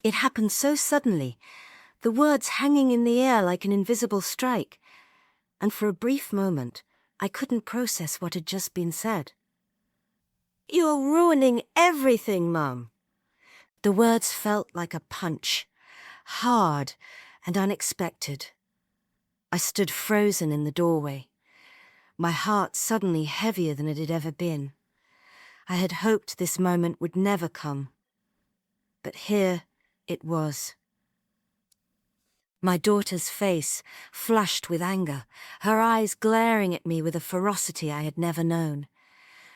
It happened so suddenly, the words hanging in the air like an invisible strike, and for a brief moment, I couldn't process what had just been said. "You're ruining everything, Mum." The words felt like a punch, hard and unexpected. I stood frozen in the doorway, my heart suddenly heavier than it had ever been. I had hoped this moment would never come, but here it was. My daughter's face flushed with anger, her eyes glaring at me with a ferocity I had never known.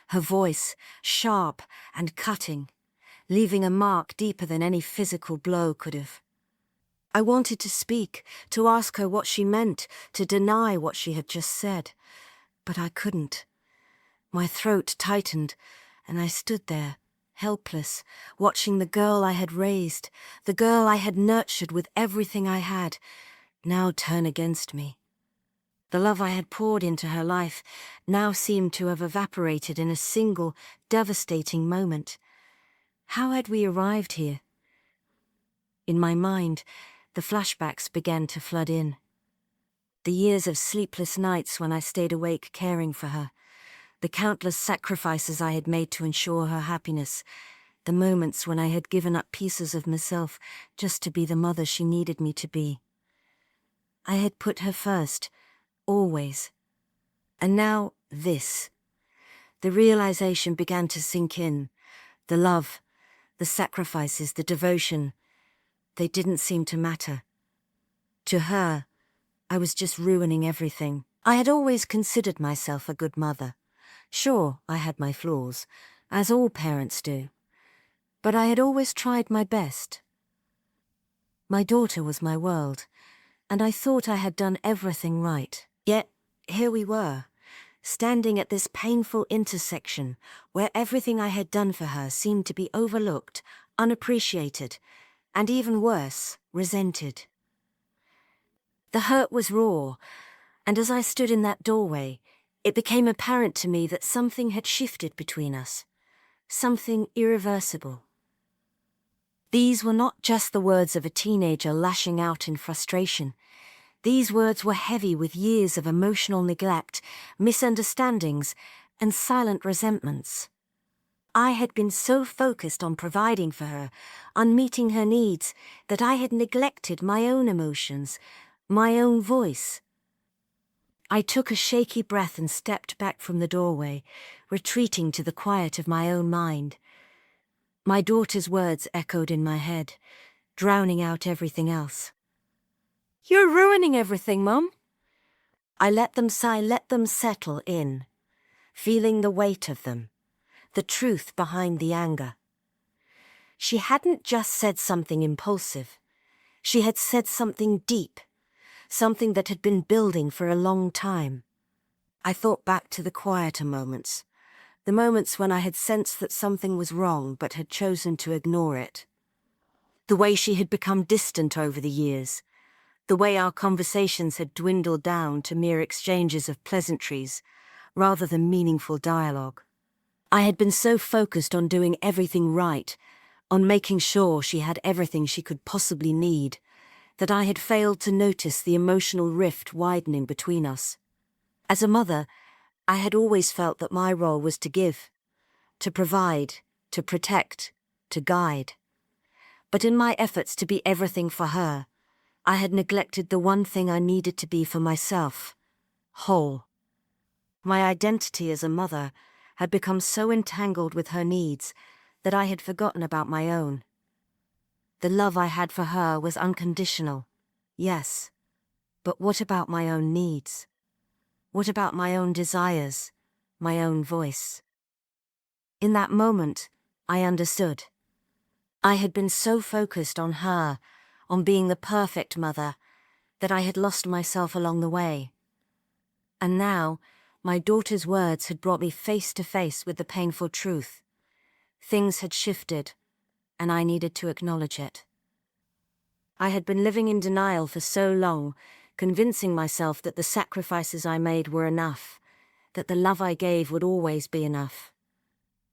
Her voice sharp and cutting, leaving a mark deeper than any physical blow could have. I wanted to speak, to ask her what she meant, to deny what she had just said, but I couldn't. My throat tightened, and I stood there, helpless, watching the girl I had raised, the girl I had nurtured with everything I had, now turn against me. The love I had poured into her life now seemed to have evaporated in a single, devastating moment. How had we arrived here? In my mind, the flashbacks began to flood in. The years of sleepless nights when I stayed awake caring for her, the countless sacrifices I had made to ensure her happiness, the moments when I had given up pieces of myself just to be the mother she needed me to be. I had put her first, always. And now this. The realization began to sink in. The love, the sacrifices, the devotion, they didn't seem to matter. To her, I was just ruining everything. I had always considered myself a good mother. Sure, I had my flaws, as all parents do. But I had always tried my best. My daughter was my world, and I thought I had done everything right. Yet, here we were, standing at this painful intersection where everything I had done for her seemed to be overlooked, unappreciated, and even worse, resented. The hurt was raw, and as I stood in that doorway, it became apparent to me that something had shifted between us, something irreversible. These were not just the words of a teenager lashing out in frustration. These words were heavy with years of emotional neglect, misunderstandings, and silent resentments. I had been so focused on providing for her, on meeting her needs, that I had neglected my own emotions, my own voice. I took a shaky breath and stepped back from the doorway, retreating to the quiet of my own mind. My daughter's words echoed in my head, drowning out everything else. "You're ruining everything, Mum." I let them sigh, let them settle in, feeling the weight of them, the truth behind the anger. She hadn't just said something impulsive. She had said something deep, something that had been building for a long time. I thought back to the quieter moments, the moments when I had sensed that something was wrong but had chosen to ignore it. The way she had become distant over the years, the way our conversations had dwindled down to mere exchanges of pleasantries rather than meaningful dialogue. I had been so focused on doing everything right, on making sure she had everything she could possibly need, that I had failed to notice the emotional rift widening between us. As a mother, I had always felt that my role was to give, to provide, to protect, to guide. But in my efforts to be everything for her, I had neglected the one thing I needed to be for myself: whole. My identity as a mother had become so entangled with her needs that I had forgotten about my own. The love I had for her was unconditional, yes, but what about my own needs? What about my own desires, my own voice? In that moment, I understood. I had been so focused on her, on being the perfect mother, that I had lost myself along the way. And now, my daughter's words had brought me face to face with the painful truth. Things had shifted, and I needed to acknowledge it. I had been living in denial for so long, convincing myself that the sacrifices I made were enough, that the love I gave would always be enough.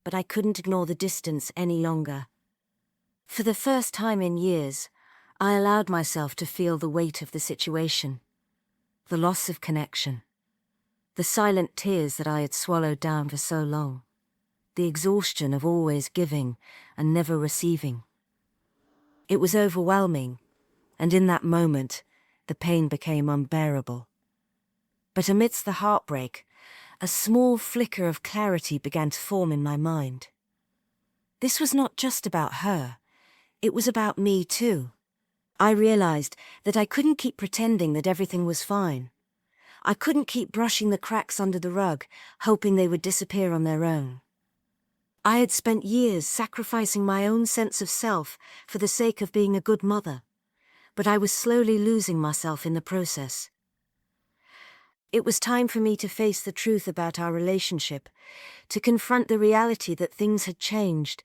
But I couldn't ignore the distance any longer. For the first time in years, I allowed myself to feel the weight of the situation, the loss of connection, the silent tears that I had swallowed down for so long, the exhaustion of always giving and never receiving. It was overwhelming, and in that moment, the pain became unbearable. But amidst the heartbreak, a small flicker of clarity began to form in my mind. This was not just about her, it was about me too. I realized that I couldn't keep pretending that everything was fine. I couldn't keep brushing the cracks under the rug, hoping they would disappear on their own. I had spent years sacrificing my own sense of self for the sake of being a good mother, but I was slowly losing myself in the process. It was time for me to face the truth about our relationship, to confront the reality that things had changed,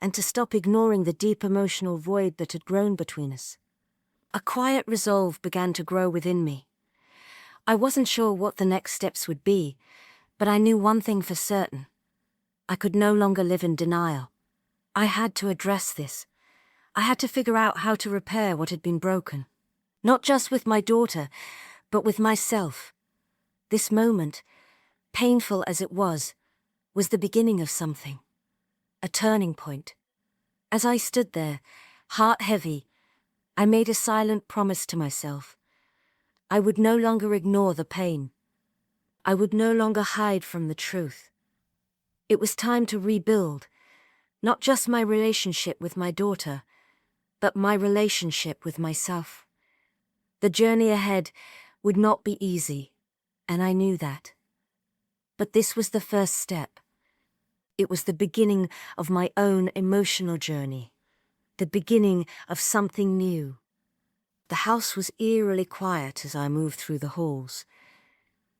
and to stop ignoring the deep emotional void that had grown between us. A quiet resolve began to grow within me. I wasn't sure what the next steps would be, but I knew one thing for certain. I could no longer live in denial. I had to address this. I had to figure out how to repair what had been broken. Not just with my daughter, but with myself. This moment, painful as it was the beginning of something. A turning point. As I stood there, heart heavy, I made a silent promise to myself. I would no longer ignore the pain. I would no longer hide from the truth. It was time to rebuild, not just my relationship with my daughter, but my relationship with myself. The journey ahead would not be easy, and I knew that. But this was the first step. It was the beginning of my own emotional journey, the beginning of something new. The house was eerily quiet as I moved through the halls.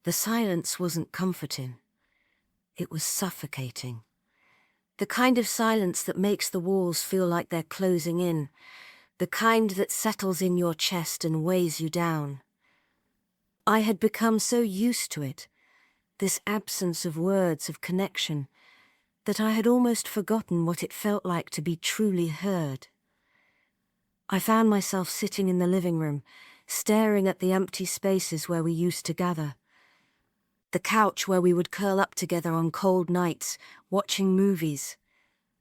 The silence wasn't comforting. It was suffocating. The kind of silence that makes the walls feel like they're closing in, the kind that settles in your chest and weighs you down. I had become so used to it, this absence of words of connection, that I had almost forgotten what it felt like to be truly heard. I found myself sitting in the living room, staring at the empty spaces where we used to gather. The couch where we would curl up together on cold nights, watching movies.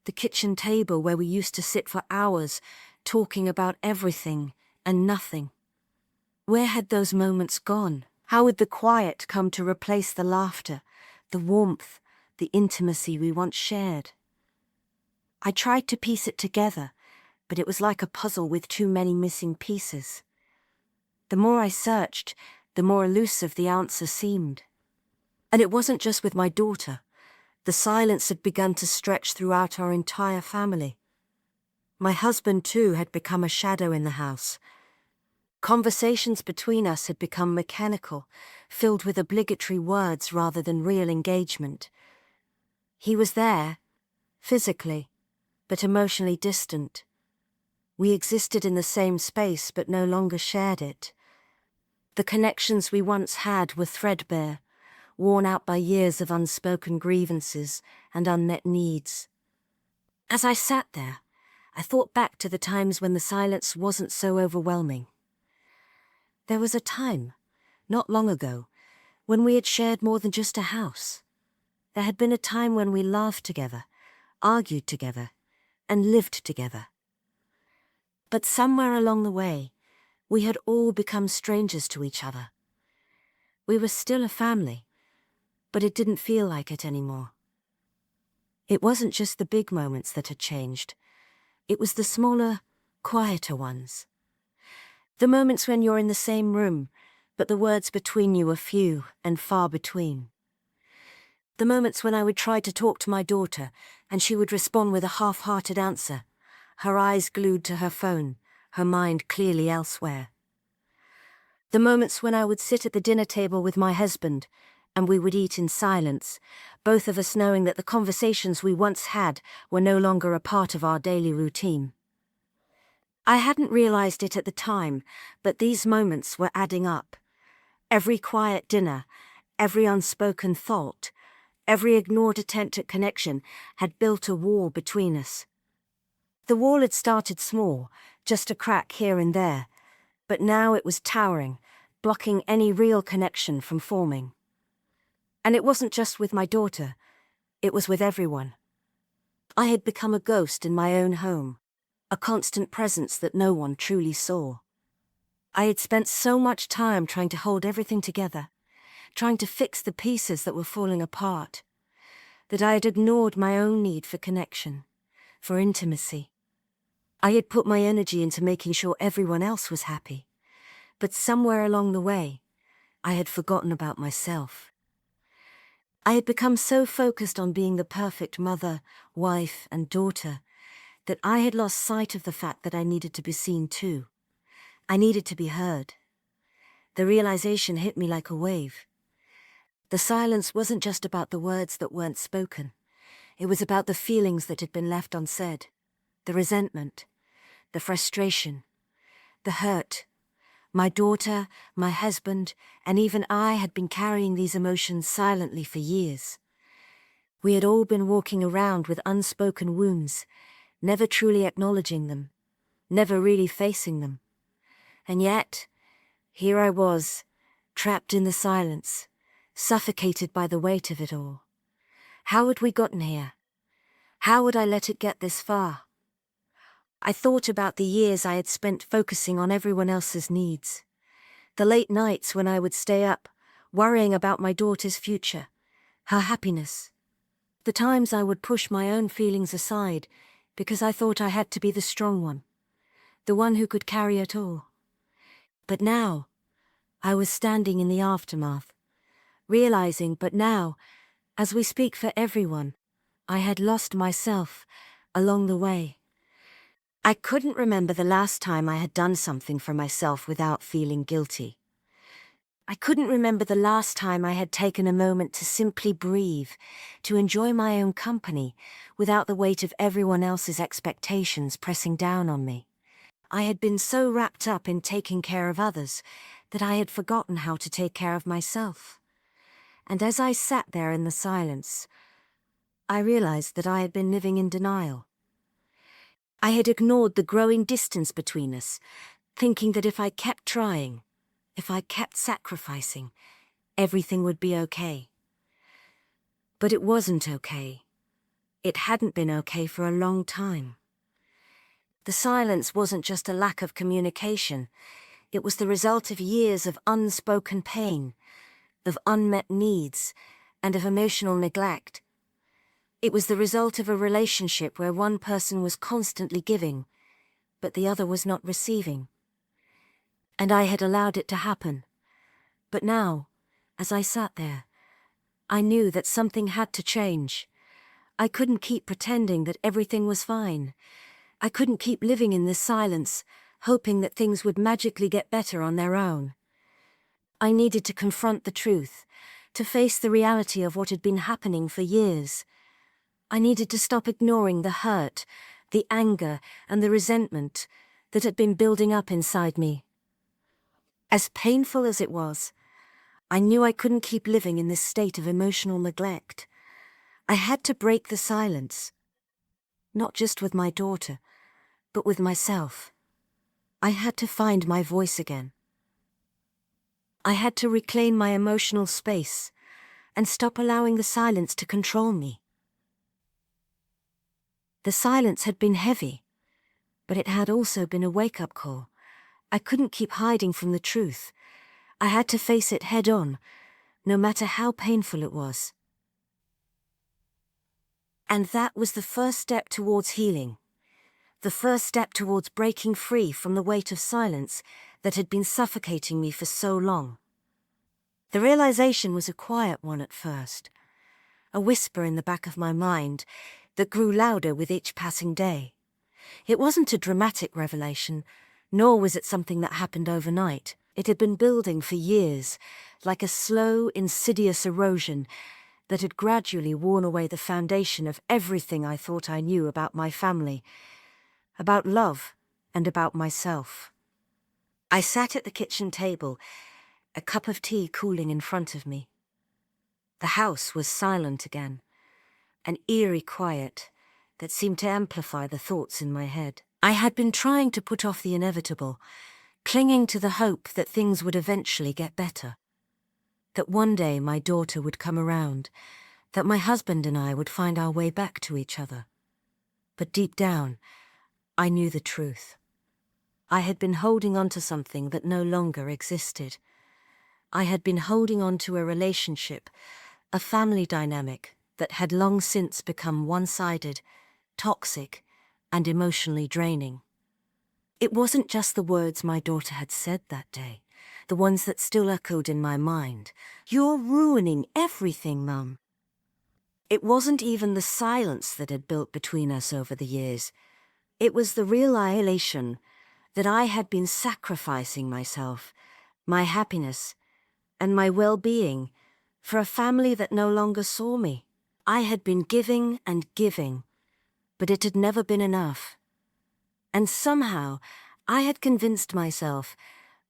The kitchen table where we used to sit for hours, talking about everything and nothing. Where had those moments gone? How would the quiet come to replace the laughter, the warmth, the intimacy we once shared? I tried to piece it together, but it was like a puzzle with too many missing pieces. The more I searched, the more elusive the answer seemed. And it wasn't just with my daughter. The silence had begun to stretch throughout our entire family. My husband, too, had become a shadow in the house. Conversations between us had become mechanical, filled with obligatory words rather than real engagement. He was there, physically, but emotionally distant. We existed in the same space but no longer shared it. The connections we once had were threadbare, worn out by years of unspoken grievances and unmet needs. As I sat there, I thought back to the times when the silence wasn't so overwhelming. There was a time, not long ago, when we had shared more than just a house. There had been a time when we laughed together, argued together, and lived together. But somewhere along the way, we had all become strangers to each other. We were still a family, but it didn't feel like it anymore. It wasn't just the big moments that had changed. It was the smaller, quieter ones. The moments when you're in the same room, but the words between you are few and far between. The moments when I would try to talk to my daughter, and she would respond with a half-hearted answer, her eyes glued to her phone, her mind clearly elsewhere. The moments when I would sit at the dinner table with my husband, and we would eat in silence, both of us knowing that the conversations we once had were no longer a part of our daily routine. I hadn't realized it at the time, but these moments were adding up. Every quiet dinner, every unspoken thought, every ignored attempt at connection had built a wall between us. The wall had started small, just a crack here and there, but now it was towering, blocking any real connection from forming. And it wasn't just with my daughter, it was with everyone. I had become a ghost in my own home, a constant presence that no one truly saw. I had spent so much time trying to hold everything together, trying to fix the pieces that were falling apart, that I had ignored my own need for connection, for intimacy. I had put my energy into making sure everyone else was happy, but somewhere along the way, I had forgotten about myself. I had become so focused on being the perfect mother, wife, and daughter that I had lost sight of the fact that I needed to be seen too. I needed to be heard. The realization hit me like a wave. The silence wasn't just about the words that weren't spoken. It was about the feelings that had been left unsaid, the resentment, the frustration, the hurt. My daughter, my husband, and even I had been carrying these emotions silently for years. We had all been walking around with unspoken wounds, never truly acknowledging them, never really facing them. And yet, here I was, trapped in the silence, suffocated by the weight of it all. How had we gotten here? How would I let it get this far? I thought about the years I had spent focusing on everyone else's needs. The late nights when I would stay up, worrying about my daughter's future, her happiness. The times I would push my own feelings aside because I thought I had to be the strong one, the one who could carry it all. But now, I was standing in the aftermath, realizing, but now, as we speak for everyone, I had lost myself along the way. I couldn't remember the last time I had done something for myself without feeling guilty. I couldn't remember the last time I had taken a moment to simply breathe, to enjoy my own company without the weight of everyone else's expectations pressing down on me. I had been so wrapped up in taking care of others that I had forgotten how to take care of myself. And as I sat there in the silence, I realized that I had been living in denial. I had ignored the growing distance between us, thinking that if I kept trying, if I kept sacrificing, everything would be okay. But it wasn't okay. It hadn't been okay for a long time. The silence wasn't just a lack of communication. It was the result of years of unspoken pain, of unmet needs, and of emotional neglect. It was the result of a relationship where one person was constantly giving, but the other was not receiving. And I had allowed it to happen. But now, as I sat there, I knew that something had to change. I couldn't keep pretending that everything was fine. I couldn't keep living in this silence, hoping that things would magically get better on their own. I needed to confront the truth, to face the reality of what had been happening for years. I needed to stop ignoring the hurt, the anger, and the resentment that had been building up inside me. As painful as it was, I knew I couldn't keep living in this state of emotional neglect. I had to break the silence, not just with my daughter, but with myself. I had to find my voice again. I had to reclaim my emotional space and stop allowing the silence to control me. The silence had been heavy, but it had also been a wake-up call. I couldn't keep hiding from the truth. I had to face it head-on, no matter how painful it was. And that was the first step towards healing, the first step towards breaking free from the weight of silence that had been suffocating me for so long. The realization was a quiet one at first, a whisper in the back of my mind that grew louder with each passing day. It wasn't a dramatic revelation, nor was it something that happened overnight. It had been building for years, like a slow, insidious erosion that had gradually worn away the foundation of everything I thought I knew about my family, about love, and about myself. I sat at the kitchen table, a cup of tea cooling in front of me. The house was silent again, an eerie quiet, that seemed to amplify the thoughts in my head. I had been trying to put off the inevitable, clinging to the hope that things would eventually get better. That one day my daughter would come around, that my husband and I would find our way back to each other. But deep down, I knew the truth. I had been holding on to something that no longer existed. I had been holding on to a relationship, a family dynamic that had long since become one-sided, toxic, and emotionally draining. It wasn't just the words my daughter had said that day, the ones that still echoed in my mind. "You're ruining everything, Mum." It wasn't even the silence that had built between us over the years. It was the realization that I had been sacrificing myself, my happiness, and my well-being for a family that no longer saw me. I had been giving and giving, but it had never been enough. And somehow, I had convinced myself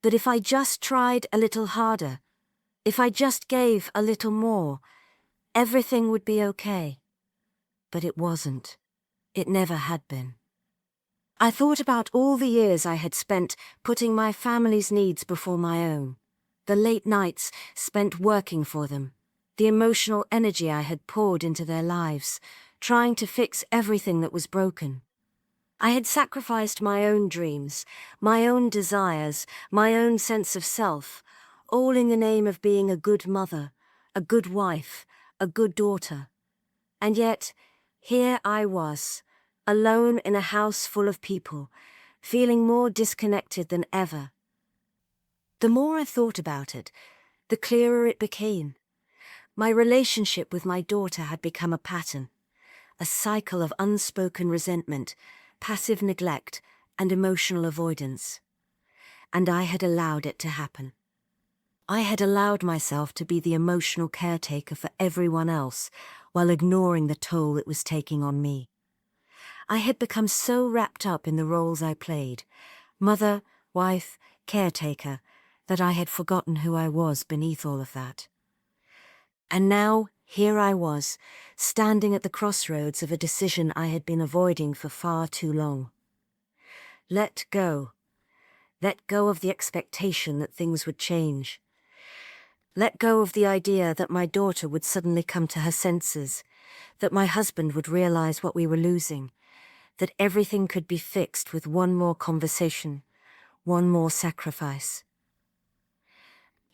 that if I just tried a little harder, if I just gave a little more, everything would be okay. But it wasn't. It never had been. I thought about all the years I had spent putting my family's needs before my own, the late nights spent working for them, the emotional energy I had poured into their lives, trying to fix everything that was broken. I had sacrificed my own dreams, my own desires, my own sense of self, all in the name of being a good mother, a good wife, a good daughter. And yet, here I was, alone in a house full of people, feeling more disconnected than ever. The more I thought about it, the clearer it became. My relationship with my daughter had become a pattern, a cycle of unspoken resentment, passive neglect, and emotional avoidance. And I had allowed it to happen. I had allowed myself to be the emotional caretaker for everyone else, while ignoring the toll it was taking on me. I had become so wrapped up in the roles I played, mother, wife, caretaker, that I had forgotten who I was beneath all of that. And now, here I was, standing at the crossroads of a decision I had been avoiding for far too long. Let go. Let go of the expectation that things would change. Let go of the idea that my daughter would suddenly come to her senses, that my husband would realize what we were losing, that everything could be fixed with one more conversation, one more sacrifice.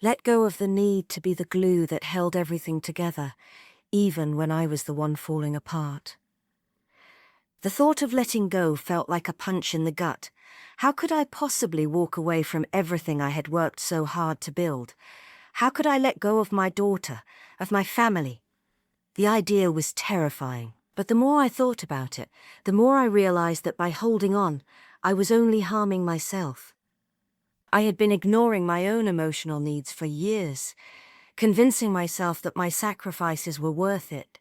Let go of the need to be the glue that held everything together, even when I was the one falling apart. The thought of letting go felt like a punch in the gut. How could I possibly walk away from everything I had worked so hard to build? How could I let go of my daughter, of my family? The idea was terrifying, but the more I thought about it, the more I realized that by holding on, I was only harming myself. I had been ignoring my own emotional needs for years, convincing myself that my sacrifices were worth it,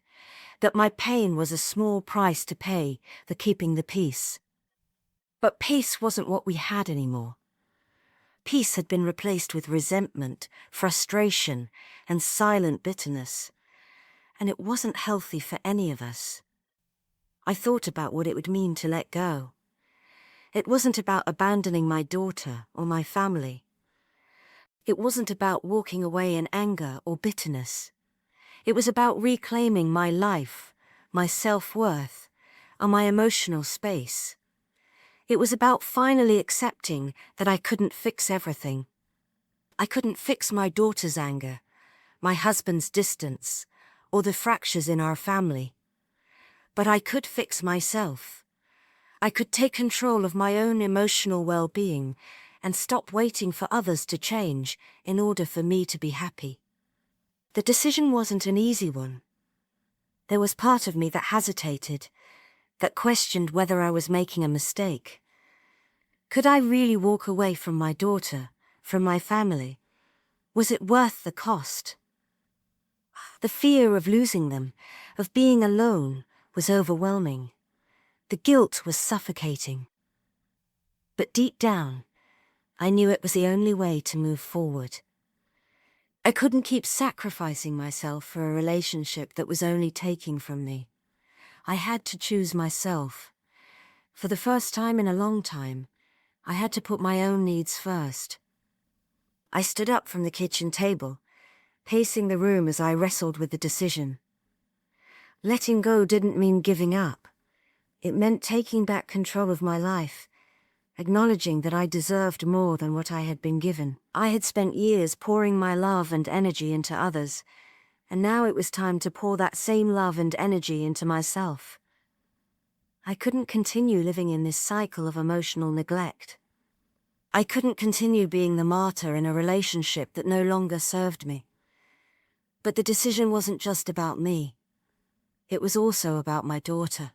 that my pain was a small price to pay for keeping the peace. But peace wasn't what we had anymore. Peace had been replaced with resentment, frustration, and silent bitterness, and it wasn't healthy for any of us. I thought about what it would mean to let go. It wasn't about abandoning my daughter or my family. It wasn't about walking away in anger or bitterness. It was about reclaiming my life, my self-worth, and my emotional space. It was about finally accepting that I couldn't fix everything. I couldn't fix my daughter's anger, my husband's distance, or the fractures in our family. But I could fix myself. I could take control of my own emotional well-being and stop waiting for others to change in order for me to be happy. The decision wasn't an easy one. There was part of me that hesitated, that questioned whether I was making a mistake. Could I really walk away from my daughter, from my family? Was it worth the cost? The fear of losing them, of being alone, was overwhelming. The guilt was suffocating. But deep down, I knew it was the only way to move forward. I couldn't keep sacrificing myself for a relationship that was only taking from me. I had to choose myself. For the first time in a long time, I had to put my own needs first. I stood up from the kitchen table, pacing the room as I wrestled with the decision. Letting go didn't mean giving up. It meant taking back control of my life, acknowledging that I deserved more than what I had been given. I had spent years pouring my love and energy into others, and now it was time to pour that same love and energy into myself. I couldn't continue living in this cycle of emotional neglect. I couldn't continue being the martyr in a relationship that no longer served me. But the decision wasn't just about me. It was also about my daughter.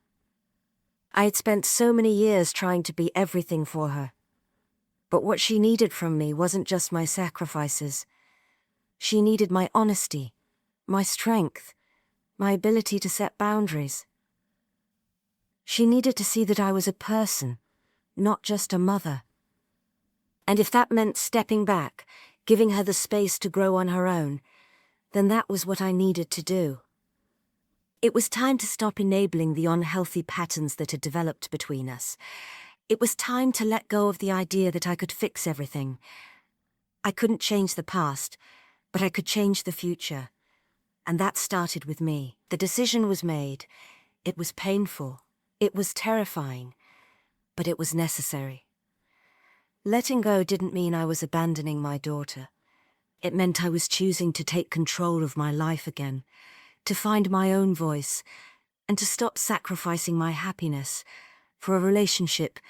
I had spent so many years trying to be everything for her. But what she needed from me wasn't just my sacrifices. She needed my honesty, my strength, my ability to set boundaries. She needed to see that I was a person, not just a mother. And if that meant stepping back, giving her the space to grow on her own, then that was what I needed to do. It was time to stop enabling the unhealthy patterns that had developed between us. It was time to let go of the idea that I could fix everything. I couldn't change the past, but I could change the future. And that started with me. The decision was made. It was painful. It was terrifying. But it was necessary. Letting go didn't mean I was abandoning my daughter. It meant I was choosing to take control of my life again, to find my own voice, and to stop sacrificing my happiness for a relationship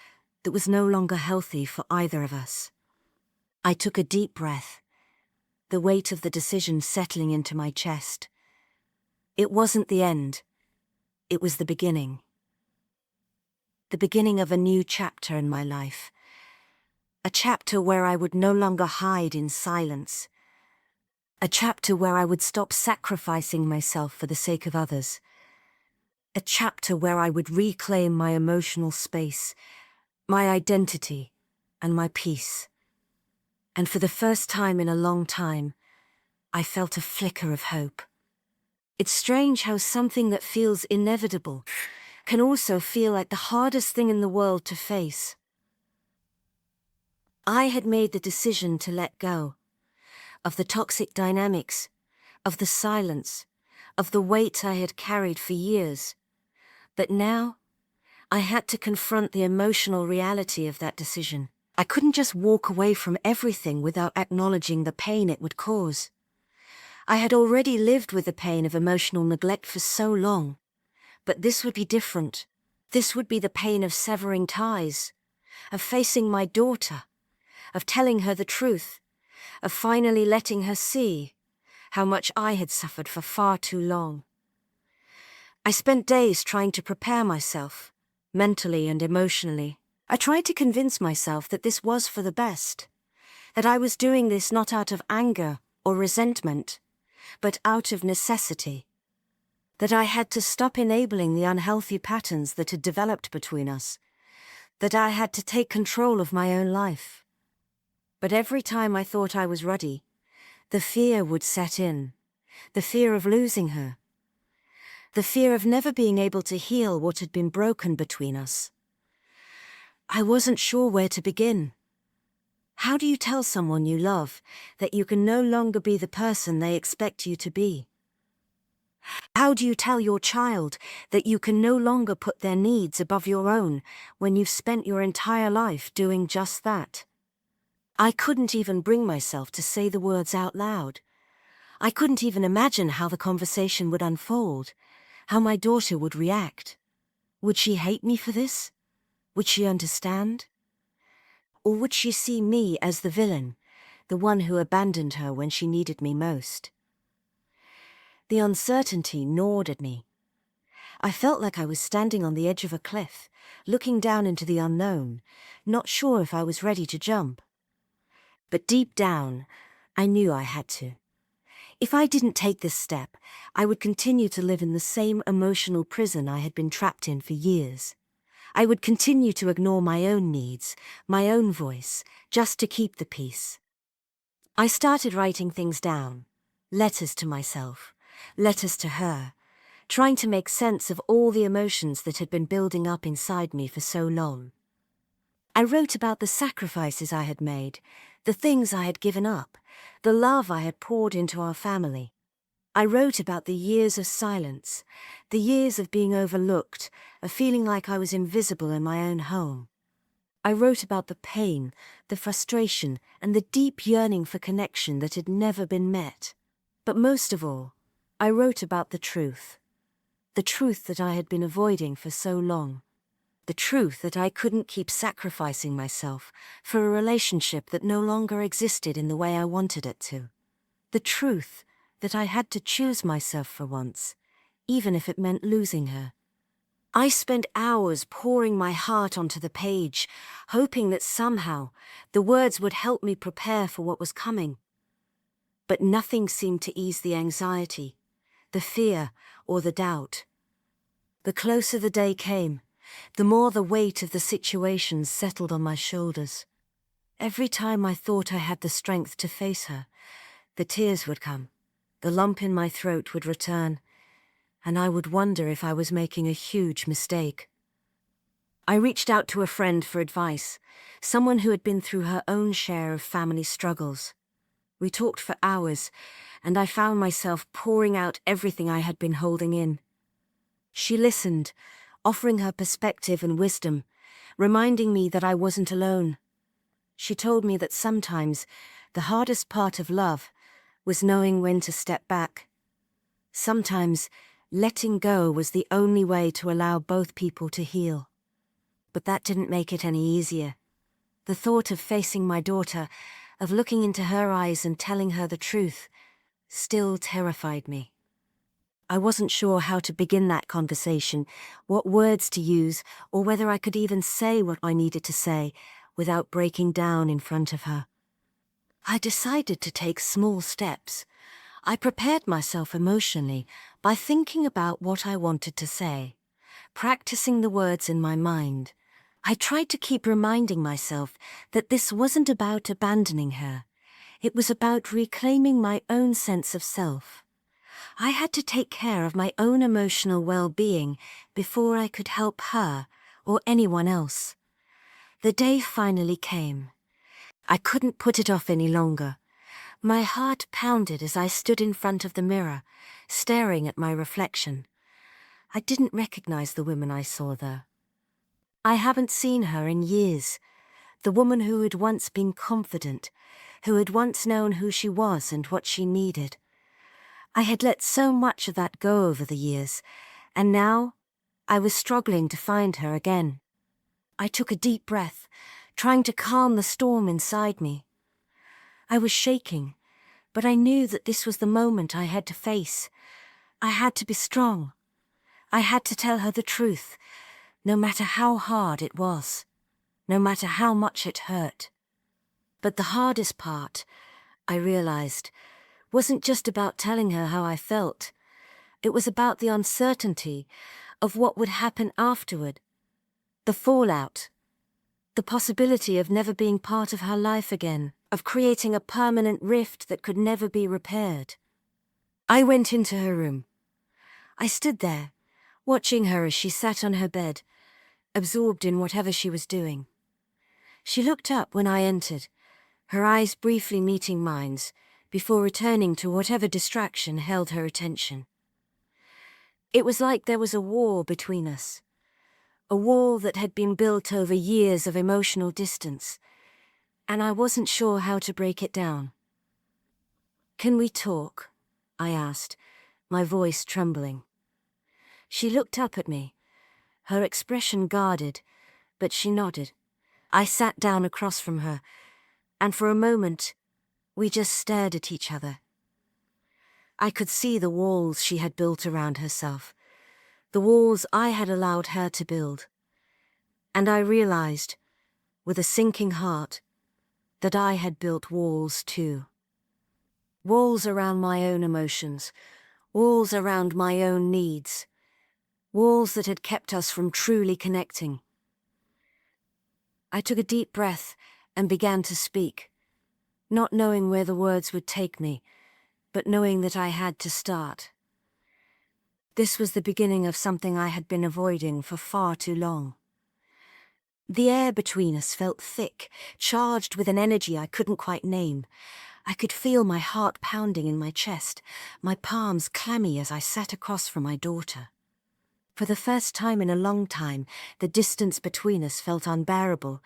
that was no longer healthy for either of us. I took a deep breath, the weight of the decision settling into my chest. It wasn't the end. It was the beginning. The beginning of a new chapter in my life. A chapter where I would no longer hide in silence. A chapter where I would stop sacrificing myself for the sake of others. A chapter where I would reclaim my emotional space, my identity, and my peace. And for the first time in a long time, I felt a flicker of hope. It's strange how something that feels inevitable can also feel like the hardest thing in the world to face. I had made the decision to let go of the toxic dynamics, of the silence, of the weight I had carried for years. But now, I had to confront the emotional reality of that decision. I couldn't just walk away from everything without acknowledging the pain it would cause. I had already lived with the pain of emotional neglect for so long, but this would be different. This would be the pain of severing ties, of facing my daughter, of telling her the truth, of finally letting her see how much I had suffered for far too long. I spent days trying to prepare myself, mentally and emotionally. I tried to convince myself that this was for the best, that I was doing this not out of anger or resentment, but out of necessity, that I had to stop enabling the unhealthy patterns that had developed between us, that I had to take control of my own life. But every time I thought I was ready, the fear would set in, the fear of losing her, the fear of never being able to heal what had been broken between us. I wasn't sure where to begin. How do you tell someone you love that you can no longer be the person they expect you to be? How do you tell your child that you can no longer put their needs above your own when you've spent your entire life doing just that? I couldn't even bring myself to say the words out loud. I couldn't even imagine how the conversation would unfold, how my daughter would react. Would she hate me for this? Would she understand? Or would she see me as the villain, the one who abandoned her when she needed me most? The uncertainty gnawed at me. I felt like I was standing on the edge of a cliff, looking down into the unknown, not sure if I was ready to jump. But deep down, I knew I had to. If I didn't take this step, I would continue to live in the same emotional prison I had been trapped in for years. I would continue to ignore my own needs, my own voice, just to keep the peace. I started writing things down, letters to myself, letters to her, trying to make sense of all the emotions that had been building up inside me for so long. I wrote about the sacrifices I had made, the things I had given up, the love I had poured into our family. I wrote about the years of silence, the years of being overlooked, of feeling like I was invisible in my own home. I wrote about the pain, the frustration, and the deep yearning for connection that had never been met. But most of all, I wrote about the truth that I had been avoiding for so long. The truth that I couldn't keep sacrificing myself for a relationship that no longer existed in the way I wanted it to. The truth that I had to choose myself for once, even if it meant losing her. I spent hours pouring my heart onto the page, hoping that somehow the words would help me prepare for what was coming. But nothing seemed to ease the anxiety, the fear, or the doubt. The closer the day came, the more the weight of the situation settled on my shoulders. Every time I thought I had the strength to face her, the tears would come, the lump in my throat would return, and I would wonder if I was making a huge mistake. I reached out to a friend for advice, someone who had been through her own share of family struggles. We talked for hours, and I found myself pouring out everything I had been holding in. She listened, offering her perspective and wisdom, reminding me that I wasn't alone. She told me that sometimes the hardest part of love was knowing when to step back. Sometimes letting go was the only way to allow both people to heal. But that didn't make it any easier. The thought of facing my daughter, of looking into her eyes and telling her the truth, still terrified me. I wasn't sure how to begin that conversation, what words to use, or whether I could even say what I needed to say without breaking down in front of her. I decided to take small steps. I prepared myself emotionally by thinking about what I wanted to say, practicing the words in my mind. I tried to keep reminding myself that this wasn't about abandoning her. It was about reclaiming my own sense of self. I had to take care of my own emotional well-being before I could help her or anyone else. The day finally came. I couldn't put it off any longer. My heart pounded as I stood in front of the mirror, staring at my reflection. I didn't recognize the woman I saw there. I haven't seen her in years. The woman who had once been confident, who had once known who she was and what she needed. I had let so much of that go over the years, and now I was struggling to find her again. I took a deep breath, trying to calm the storm inside me. I was shaking, but I knew that this was the moment I had to face. I had to be strong. I had to tell her the truth, no matter how hard it was, no matter how much it hurt. But the hardest part, I realized, wasn't just about telling her how I felt. It was about the uncertainty of what would happen afterward, the fallout, the possibility of never being part of her life again, of creating a permanent rift that could never be repaired. I went into her room. I stood there, watching her as she sat on her bed, absorbed in whatever she was doing. She looked up when I entered, her eyes briefly meeting mine, before returning to whatever distraction held her attention. It was like there was a wall between us, a wall that had been built over years of emotional distance, and I wasn't sure how to break it down. "Can we talk?" I asked, my voice trembling. She looked up at me, her expression guarded, but she nodded. I sat down across from her, and for a moment, we just stared at each other. I could see the walls she had built around herself, the walls I had allowed her to build. And I realized, with a sinking heart, that I had built walls too. Walls around my own emotions, walls around my own needs, walls that had kept us from truly connecting. I took a deep breath and began to speak, not knowing where the words would take me, but knowing that I had to start. This was the beginning of something I had been avoiding for far too long. The air between us felt thick, charged with an energy I couldn't quite name. I could feel my heart pounding in my chest, my palms clammy as I sat across from my daughter. For the first time in a long time, the distance between us felt unbearable,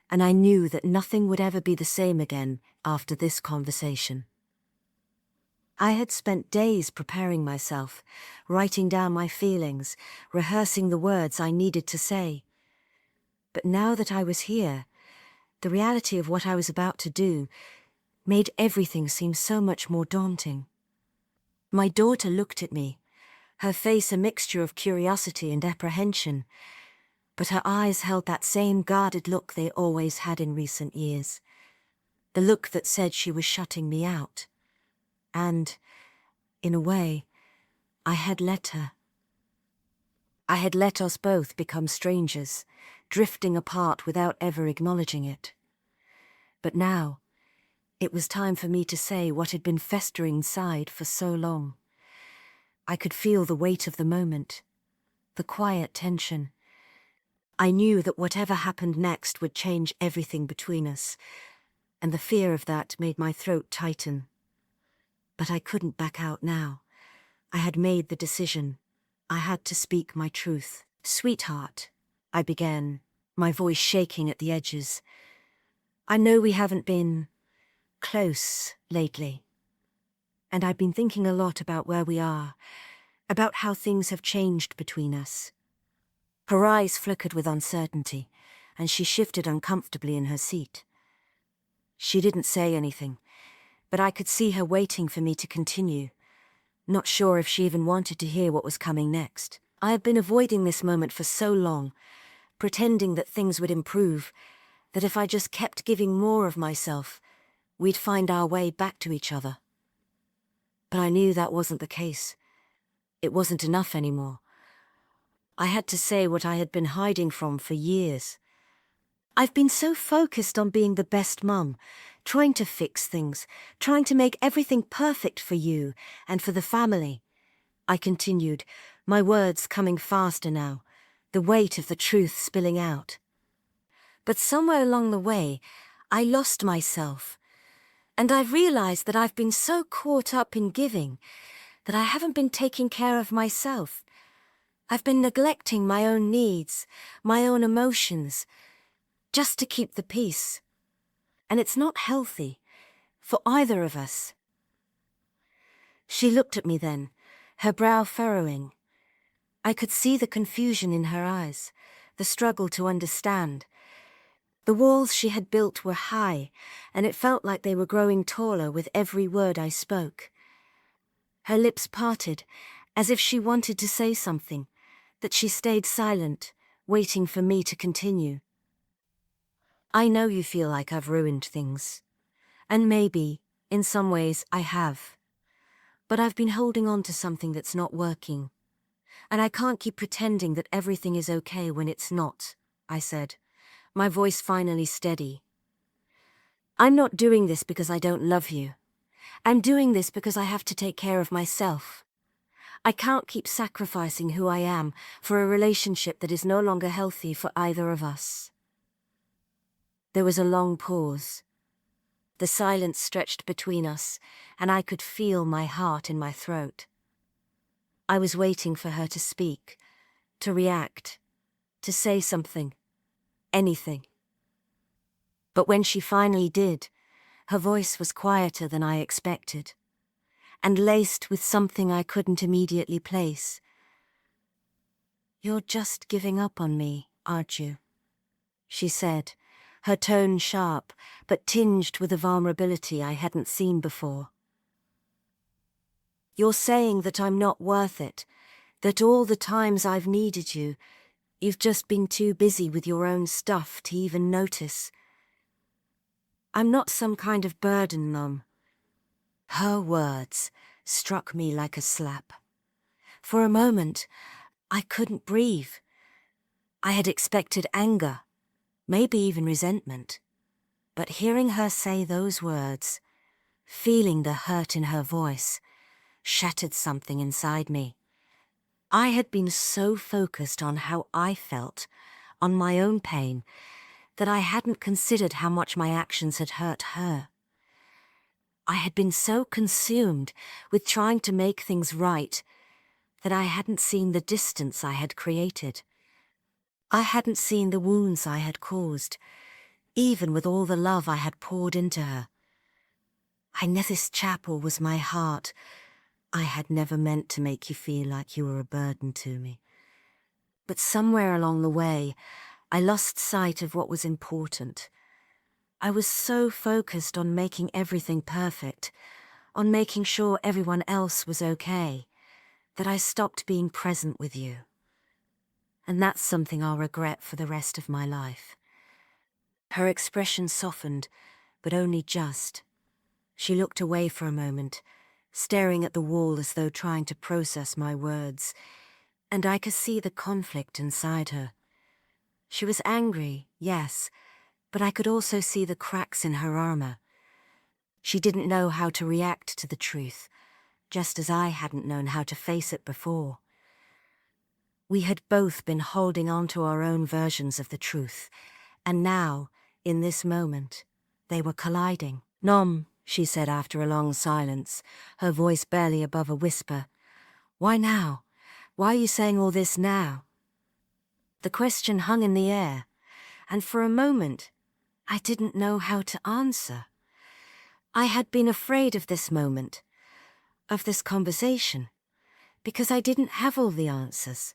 and I knew that nothing would ever be the same again after this conversation. I had spent days preparing myself, writing down my feelings, rehearsing the words I needed to say. But now that I was here, the reality of what I was about to do made everything seem so much more daunting. My daughter looked at me, her face a mixture of curiosity and apprehension, but her eyes held that same guarded look they always had in recent years, the look that said she was shutting me out. And, in a way, I had let her. I had let us both become strangers, drifting apart without ever acknowledging it. But now, it was time for me to say what had been festering inside for so long. I could feel the weight of the moment, the quiet tension. I knew that whatever happened next would change everything between us, and the fear of that made my throat tighten. But I couldn't back out now. I had made the decision. I had to speak my truth. "Sweetheart," I began, my voice shaking at the edges. "I know we haven't been close lately. And I've been thinking a lot about where we are, about how things have changed between us." Her eyes flickered with uncertainty, and she shifted uncomfortably in her seat. She didn't say anything, but I could see her waiting for me to continue, not sure if she even wanted to hear what was coming next. I had been avoiding this moment for so long, pretending that things would improve, that if I just kept giving more of myself, we'd find our way back to each other. But I knew that wasn't the case. It wasn't enough anymore. I had to say what I had been hiding from for years. I've been so focused on being the best mum, trying to fix things, trying to make everything perfect for you and for the family. I continued, my words coming faster now, the weight of the truth spilling out. But somewhere along the way, I lost myself. And I've realized that I've been so caught up in giving that I haven't been taking care of myself. I've been neglecting my own needs, my own emotions, just to keep the peace. And it's not healthy for either of us. She looked at me then, her brow furrowing. I could see the confusion in her eyes, the struggle to understand. The walls she had built were high, and it felt like they were growing taller with every word I spoke. Her lips parted, as if she wanted to say something, that she stayed silent, waiting for me to continue. "I know you feel like I've ruined things. And maybe, in some ways, I have. But I've been holding on to something that's not working. And I can't keep pretending that everything is okay when it's not," I said, my voice finally steady. "I'm not doing this because I don't love you. I'm doing this because I have to take care of myself. I can't keep sacrificing who I am for a relationship that is no longer healthy for either of us." There was a long pause. The silence stretched between us, and I could feel my heart in my throat. I was waiting for her to speak, to react, to say something, anything. But when she finally did, her voice was quieter than I expected, and laced with something I couldn't immediately place. "You're just giving up on me, aren't you?" she said, her tone sharp, but tinged with a vulnerability I hadn't seen before. "You're saying that I'm not worth it, that all the times I've needed you, you've just been too busy with your own stuff to even notice. I'm not some kind of burden, Mum." Her words struck me like a slap. For a moment, I couldn't breathe. I had expected anger, maybe even resentment. But hearing her say those words, feeling the hurt in her voice, shattered something inside me. I had been so focused on how I felt, on my own pain, that I hadn't considered how much my actions had hurt her. I had been so consumed with trying to make things right that I hadn't seen the distance I had created. I hadn't seen the wounds I had caused, even with all the love I had poured into her. I knew this chapel was my heart. I had never meant to make you feel like you were a burden to me. But somewhere along the way, I lost sight of what was important. I was so focused on making everything perfect, on making sure everyone else was okay, that I stopped being present with you. And that's something I'll regret for the rest of my life. Her expression softened, but only just. She looked away for a moment, staring at the wall as though trying to process my words, and I could see the conflict inside her. She was angry, yes, but I could also see the cracks in her armor. She didn't know how to react to the truth, just as I hadn't known how to face it before. We had both been holding on to our own versions of the truth, and now, in this moment, they were colliding. "Nom," she said after a long silence, her voice barely above a whisper. "Why now? Why are you saying all this now?" The question hung in the air, and for a moment, I didn't know how to answer. I had been afraid of this moment, of this conversation, because I didn't have all the answers.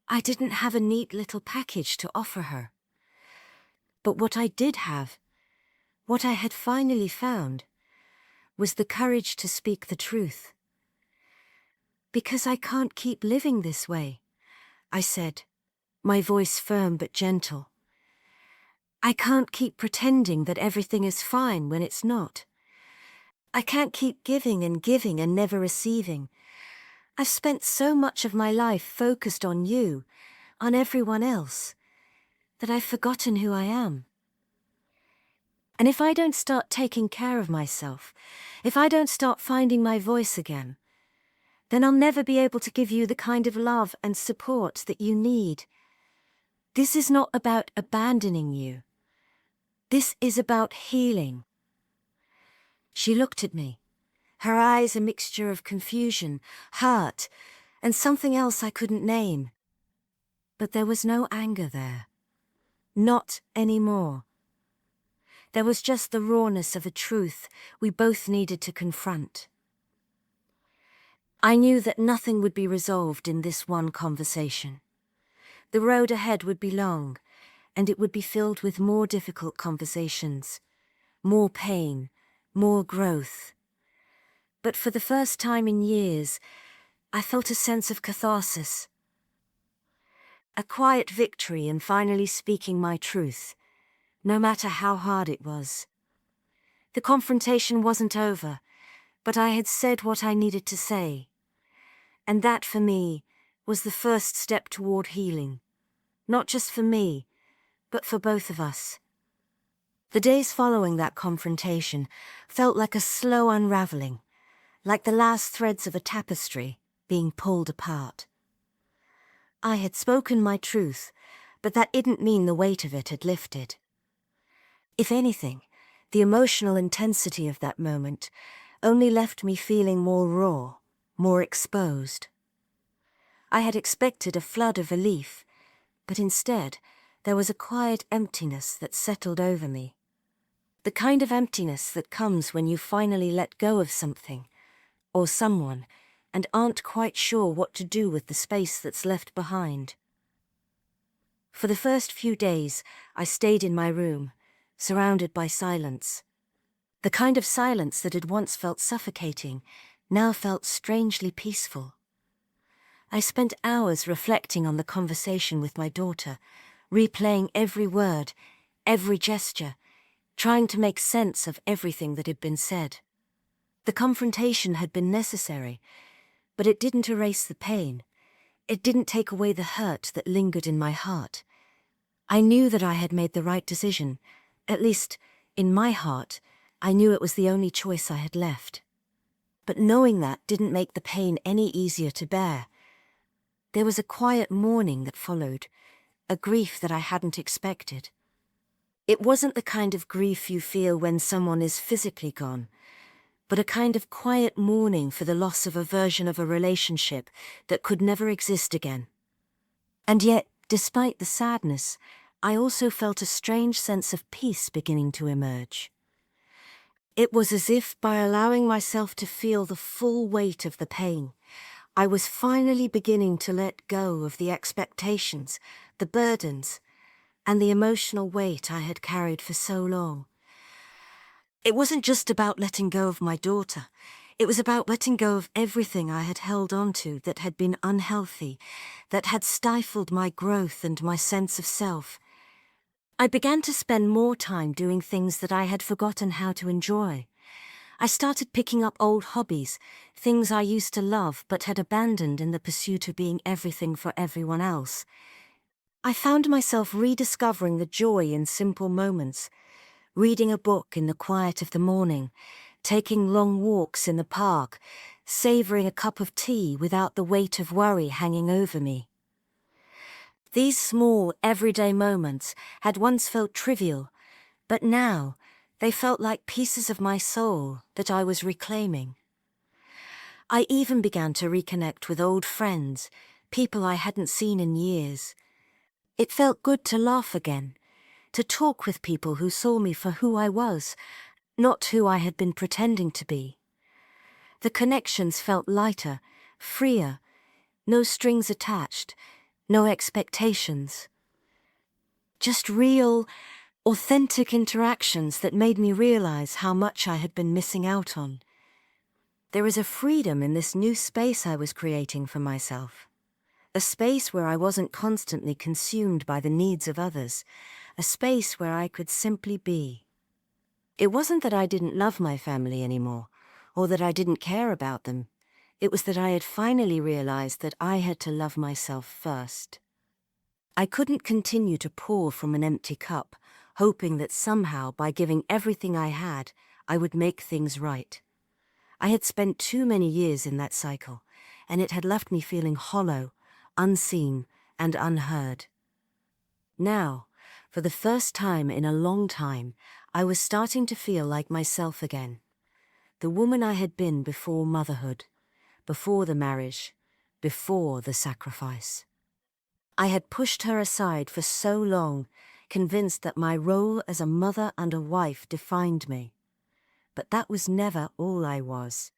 I didn't have a neat little package to offer her. But what I did have, what I had finally found, was the courage to speak the truth. "Because I can't keep living this way," I said, my voice firm but gentle. "I can't keep pretending that everything is fine when it's not. I can't keep giving and never receiving. I've spent so much of my life focused on you, on everyone else, that I've forgotten who I am. And if I don't start taking care of myself, if I don't start finding my voice again, then I'll never be able to give you the kind of love and support that you need. This is not about abandoning you. This is about healing." She looked at me, her eyes a mixture of confusion, hurt, and something else I couldn't name. But there was no anger there. Not anymore. There was just the rawness of a truth we both needed to confront. I knew that nothing would be resolved in this one conversation. The road ahead would be long, and it would be filled with more difficult conversations, more pain, more growth. But for the first time in years, I felt a sense of catharsis. A quiet victory in finally speaking my truth, no matter how hard it was. The confrontation wasn't over, but I had said what I needed to say. And that, for me, was the first step toward healing. Not just for me, but for both of us. The days following that confrontation felt like a slow unraveling, like the last threads of a tapestry being pulled apart. I had spoken my truth, but that didn't mean the weight of it had lifted. If anything, the emotional intensity of that moment only left me feeling more raw, more exposed. I had expected a flood of relief, but instead there was a quiet emptiness that settled over me. The kind of emptiness that comes when you finally let go of something, or someone, and aren't quite sure what to do with the space that's left behind. For the first few days, I stayed in my room, surrounded by silence. The kind of silence that had once felt suffocating now felt strangely peaceful. I spent hours reflecting on the conversation with my daughter, replaying every word, every gesture, trying to make sense of everything that had been said. The confrontation had been necessary, but it didn't erase the pain. It didn't take away the hurt that lingered in my heart. I knew that I had made the right decision. At least, in my heart, I knew it was the only choice I had left. But knowing that didn't make the pain any easier to bear. There was a quiet mourning that followed, a grief that I hadn't expected. It wasn't the kind of grief you feel when someone is physically gone, but a kind of quiet mourning for the loss of a version of a relationship that could never exist again. And yet, despite the sadness, I also felt a strange sense of peace beginning to emerge. It was as if, by allowing myself to feel the full weight of the pain, I was finally beginning to let go of the expectations, the burdens, and the emotional weight I had carried for so long. It wasn't just about letting go of my daughter. It was about letting go of everything I had held on to that had been unhealthy, that had stifled my growth and my sense of self. I began to spend more time doing things that I had forgotten how to enjoy. I started picking up old hobbies, things I used to love but had abandoned in the pursuit of being everything for everyone else. I found myself rediscovering the joy in simple moments, reading a book in the quiet of the morning, taking long walks in the park, savouring a cup of tea without the weight of worry hanging over me. These small, everyday moments had once felt trivial, but now they felt like pieces of my soul that I was reclaiming. I even began to reconnect with old friends, people I hadn't seen in years. It felt good to laugh again, to talk with people who saw me for who I was, not who I had been pretending to be. The connections felt lighter, freer, no strings attached, no expectations. Just real, authentic interactions that made me realize how much I had been missing out on. There is a freedom in this new space I was creating for myself. A space where I wasn't constantly consumed by the needs of others. A space where I could simply be. It wasn't that I didn't love my family anymore, or that I didn't care about them. It was that I had finally realized that I had to love myself first. I couldn't continue to pour from an empty cup, hoping that somehow, by giving everything I had, I would make things right. I had spent too many years in that cycle, and it had left me feeling hollow, unseen, and unheard. Now, for the first time in a long time, I was starting to feel like myself again. The woman I had been before motherhood, before the marriage, before the sacrifice. I had pushed her aside for so long, convinced that my role as a mother and a wife defined me. But that was never all I was.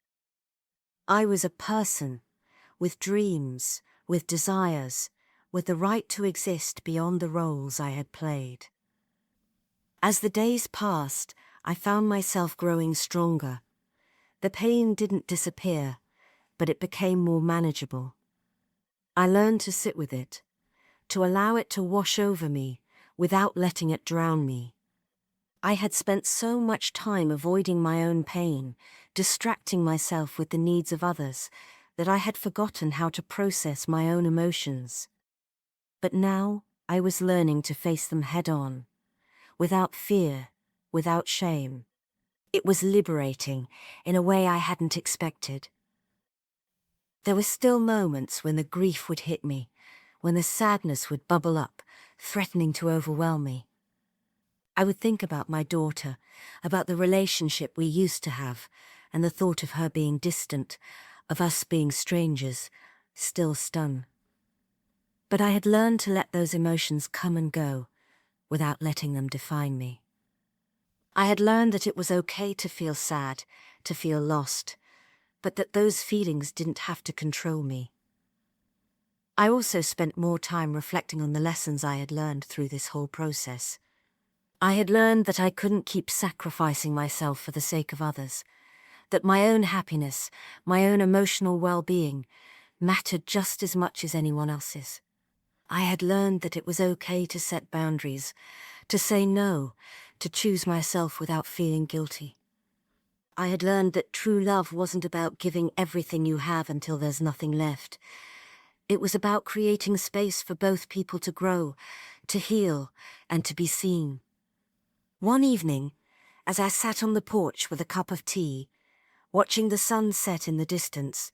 I was a person, with dreams, with desires, with the right to exist beyond the roles I had played. As the days passed, I found myself growing stronger. The pain didn't disappear, but it became more manageable. I learned to sit with it, to allow it to wash over me without letting it drown me. I had spent so much time avoiding my own pain, distracting myself with the needs of others, that I had forgotten how to process my own emotions. But now I was learning to face them head-on, without fear, without shame. It was liberating in a way I hadn't expected. There were still moments when the grief would hit me, when the sadness would bubble up, threatening to overwhelm me. I would think about my daughter, about the relationship we used to have, and the thought of her being distant, of us being strangers, still stung. But I had learned to let those emotions come and go, without letting them define me. I had learned that it was okay to feel sad, to feel lost, but that those feelings didn't have to control me. I also spent more time reflecting on the lessons I had learned through this whole process. I had learned that I couldn't keep sacrificing myself for the sake of others, that my own happiness, my own emotional well-being, mattered just as much as anyone else's. I had learned that it was okay to set boundaries, to say no, to choose myself without feeling guilty. I had learned that true love wasn't about giving everything you have until there's nothing left. It was about creating space for both people to grow, to heal, and to be seen. One evening, as I sat on the porch with a cup of tea, watching the sun set in the distance,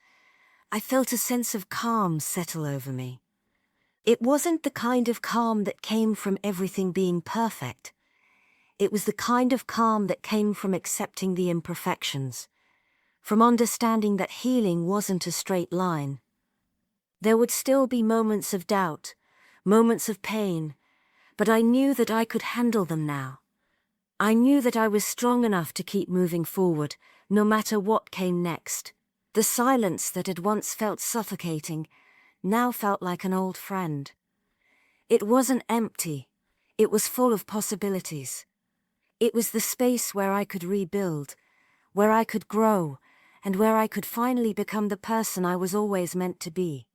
I felt a sense of calm settle over me. It wasn't the kind of calm that came from everything being perfect. It was the kind of calm that came from accepting the imperfections, from understanding that healing wasn't a straight line. There would still be moments of doubt, moments of pain, but I knew that I could handle them now. I knew that I was strong enough to keep moving forward, no matter what came next. The silence that had once felt suffocating now felt like an old friend. It wasn't empty, it was full of possibilities. It was the space where I could rebuild, where I could grow, and where I could finally become the person I was always meant to be.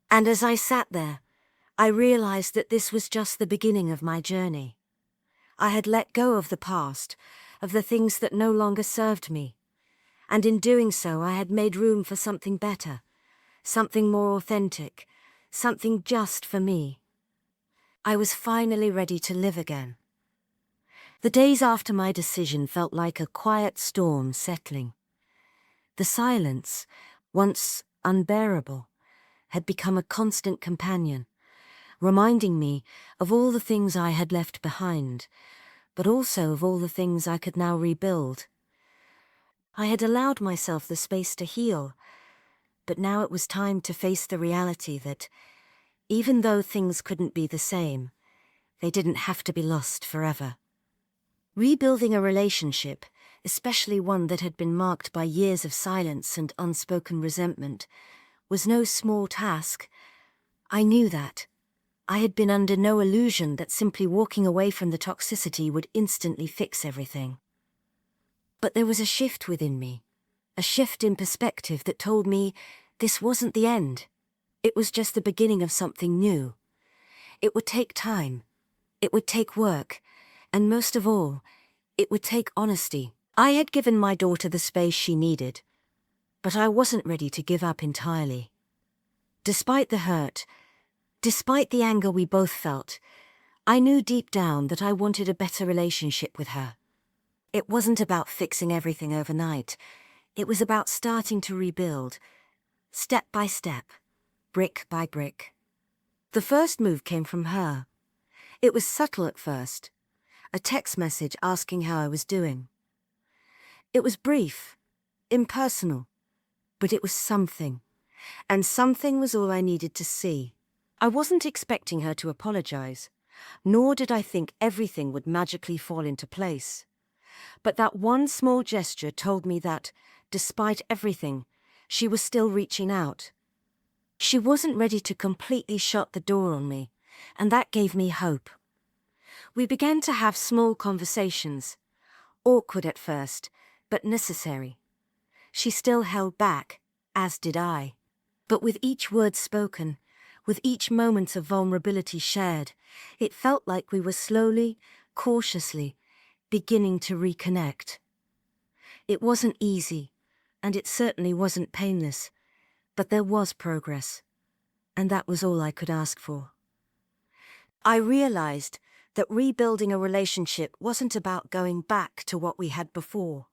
And as I sat there, I realized that this was just the beginning of my journey. I had let go of the past, of the things that no longer served me, and in doing so I had made room for something better, something more authentic, something just for me. I was finally ready to live again. The days after my decision felt like a quiet storm settling. The silence, once unbearable, had become a constant companion, reminding me of all the things I had left behind, but also of all the things I could now rebuild. I had allowed myself the space to heal, but now it was time to face the reality that, even though things couldn't be the same, they didn't have to be lost forever. Rebuilding a relationship, especially one that had been marked by years of silence and unspoken resentment, was no small task. I knew that. I had been under no illusion that simply walking away from the toxicity would instantly fix everything. But there was a shift within me, a shift in perspective that told me this wasn't the end. It was just the beginning of something new. It would take time. It would take work. And most of all, it would take honesty. I had given my daughter the space she needed, but I wasn't ready to give up entirely. Despite the hurt, despite the anger we both felt, I knew deep down that I wanted a better relationship with her. It wasn't about fixing everything overnight. It was about starting to rebuild, step by step, brick by brick. The first move came from her. It was subtle at first, a text message asking how I was doing. It was brief, impersonal, but it was something, and something was all I needed to see. I wasn't expecting her to apologize, nor did I think everything would magically fall into place. But that one small gesture told me that, despite everything, she was still reaching out. She wasn't ready to completely shut the door on me, and that gave me hope. We began to have small conversations, awkward at first, but necessary. She still held back, as did I. But with each word spoken, with each moment of vulnerability shared, it felt like we were slowly, cautiously, beginning to reconnect. It wasn't easy, and it certainly wasn't painless, but there was progress, and that was all I could ask for. I realized that rebuilding a relationship wasn't about going back to what we had before.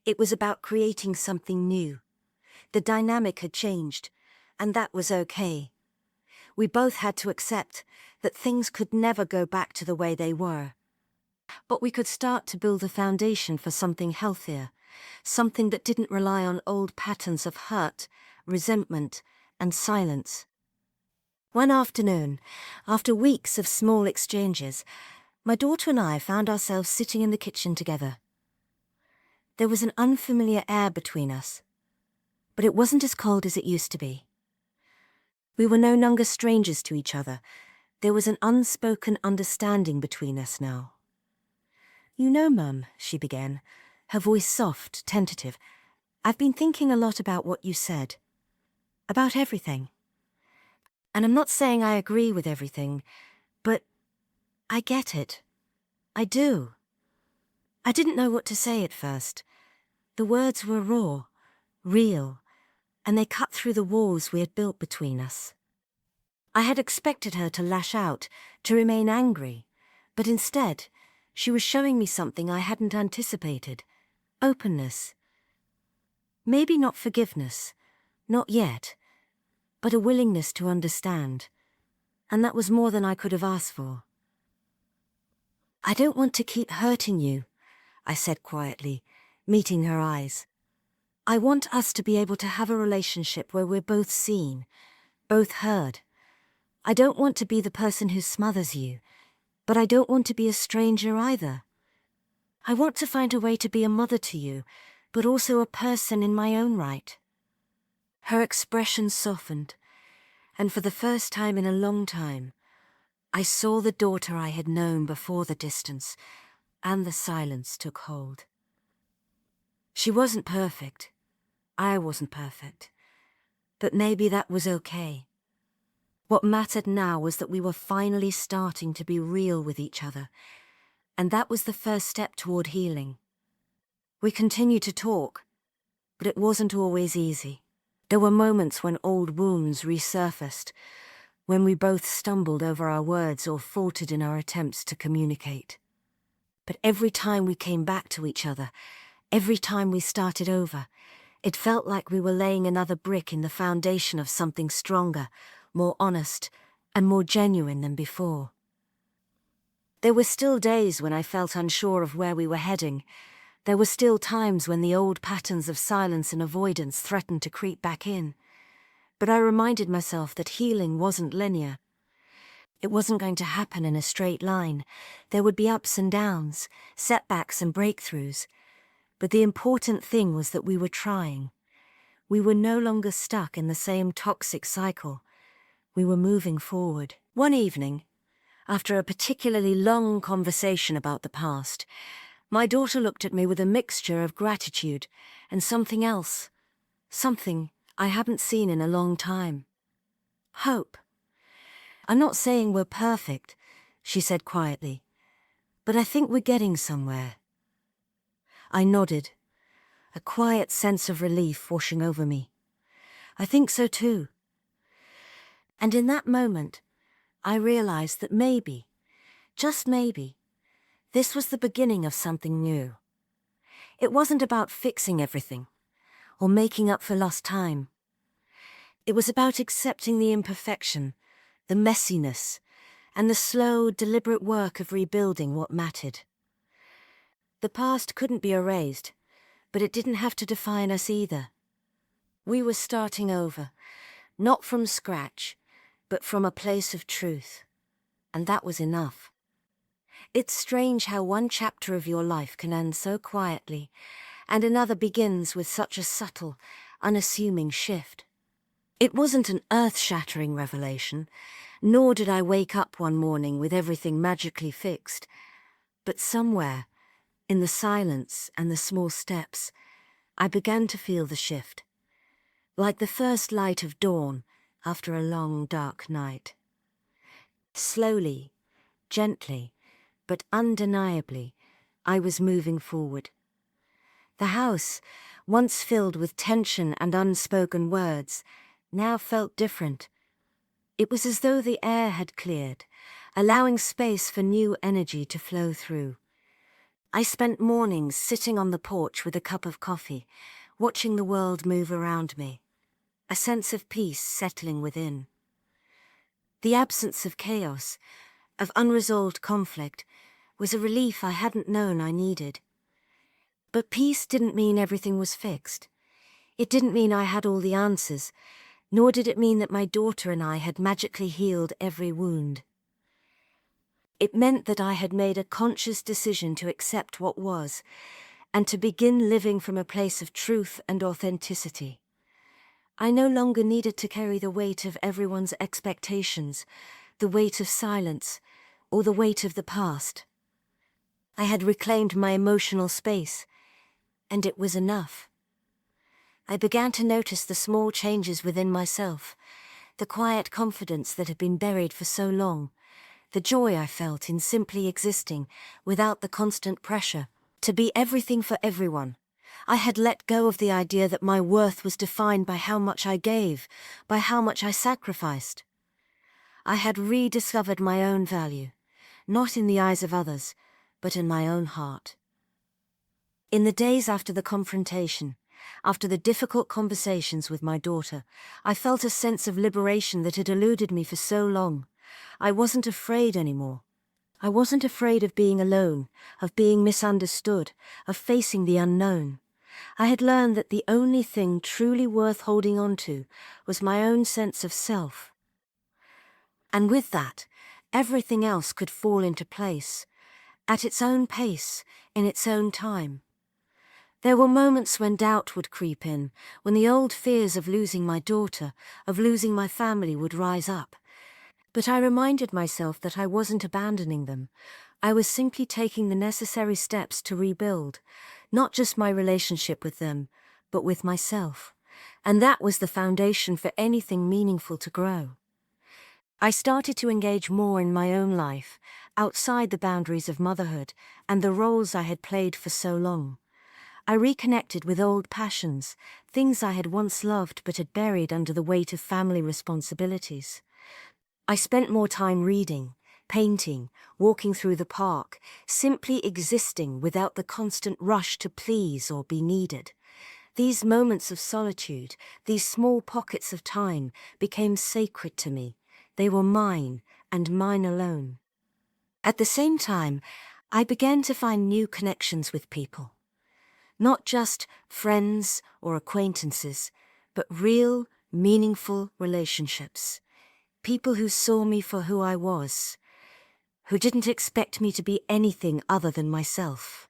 It was about creating something new. The dynamic had changed, and that was okay. We both had to accept that things could never go back to the way they were. But we could start to build a foundation for something healthier, something that didn't rely on old patterns of hurt, resentment, and silence. One afternoon, after weeks of small exchanges, my daughter and I found ourselves sitting in the kitchen together. There was an unfamiliar air between us, but it wasn't as cold as it used to be. We were no longer strangers to each other. There was an unspoken understanding between us now. "You know, Mum," she began, her voice soft, tentative, "I've been thinking a lot about what you said. About everything. And I'm not saying I agree with everything, but I get it. I do. I didn't know what to say at first. The words were raw, real, and they cut through the walls we had built between us. I had expected her to lash out, to remain angry, but instead, she was showing me something I hadn't anticipated. Openness. Maybe not forgiveness, Not yet, but a willingness to understand, and that was more than I could have asked for. "I don't want to keep hurting you," I said quietly, meeting her eyes. "I want us to be able to have a relationship where we're both seen, both heard. I don't want to be the person who smothers you, but I don't want to be a stranger either. I want to find a way to be a mother to you, but also a person in my own right." Her expression softened, and for the first time in a long time, I saw the daughter I had known before the distance, and the silence took hold. She wasn't perfect. I wasn't perfect. But maybe that was okay. What mattered now was that we were finally starting to be real with each other, and that was the first step toward healing. We continued to talk, but it wasn't always easy. There were moments when old wounds resurfaced, when we both stumbled over our words or faltered in our attempts to communicate. But every time we came back to each other, every time we started over, it felt like we were laying another brick in the foundation of something stronger, more honest, and more genuine than before. There were still days when I felt unsure of where we were heading. There were still times when the old patterns of silence and avoidance threatened to creep back in. But I reminded myself that healing wasn't linear. It wasn't going to happen in a straight line. There would be ups and downs, setbacks and breakthroughs. But the important thing was that we were trying. We were no longer stuck in the same toxic cycle. We were moving forward. One evening, after a particularly long conversation about the past, my daughter looked at me with a mixture of gratitude and something else, something I hadn't seen in a long time. Hope. "I'm not saying we're perfect," she said quietly, "but I think we're getting somewhere." I nodded, a quiet sense of relief washing over me. "I think so too." And in that moment, I realized that maybe, just maybe, this was the beginning of something new. It wasn't about fixing everything or making up for lost time. It was about accepting the imperfection, the messiness, and the slow, deliberate work of rebuilding what mattered. The past couldn't be erased, but it didn't have to define us either. We were starting over, not from scratch, but from a place of truth. And that was enough. It's strange how one chapter of your life can end so quietly, and another begins with such a subtle, unassuming shift. It wasn't an earth-shattering revelation, nor did I wake up one morning with everything magically fixed. But somewhere, in the silence and the small steps, I began to feel the shift, like the first light of dawn after a long, dark night. Slowly, gently, but undeniably, I was moving forward. The house, once filled with tension and unspoken words, now felt different. It was as though the air had cleared, allowing space for new energy to flow through. I spent mornings sitting on the porch with a cup of coffee, watching the world move around me, a sense of peace settling within. The absence of chaos, of unresolved conflict, was a relief I hadn't known I needed. But peace didn't mean everything was fixed. It didn't mean I had all the answers, nor did it mean that my daughter and I had magically healed every wound. It meant that I had made a conscious decision to accept what was, and to begin living from a place of truth and authenticity. I no longer needed to carry the weight of everyone's expectations, the weight of silence, or the weight of the past. I had reclaimed my emotional space, and it was enough. I began to notice the small changes within myself, the quiet confidence that had been buried for so long, the joy I felt in simply existing without the constant pressure to be everything for everyone. I had let go of the idea that my worth was defined by how much I gave, by how much I sacrificed. I had rediscovered my own value, not in the eyes of others, but in my own heart. In the days after the confrontation, after the difficult conversations with my daughter, I felt a sense of liberation that had eluded me for so long. I wasn't afraid anymore. I wasn't afraid of being alone, of being misunderstood, of facing the unknown. I had learned that the only thing truly worth holding on to was my own sense of self. And with that, everything else could fall into place, at its own pace, in its own time. There were moments when doubt would creep in, when the old fears of losing my daughter, of losing my family would rise up. But I reminded myself that I wasn't abandoning them. I was simply taking the necessary steps to rebuild, not just my relationship with them, but with myself. And that was the foundation for anything meaningful to grow. I started to engage more in my own life, outside the boundaries of motherhood and the roles I had played for so long. I reconnected with old passions, things I had once loved but had buried under the weight of family responsibilities. I spent more time reading, painting, walking through the park, simply existing without the constant rush to please or be needed. These moments of solitude, these small pockets of time, became sacred to me. They were mine, and mine alone. At the same time, I began to find new connections with people. Not just friends or acquaintances, but real, meaningful relationships. People who saw me for who I was, who didn't expect me to be anything other than myself.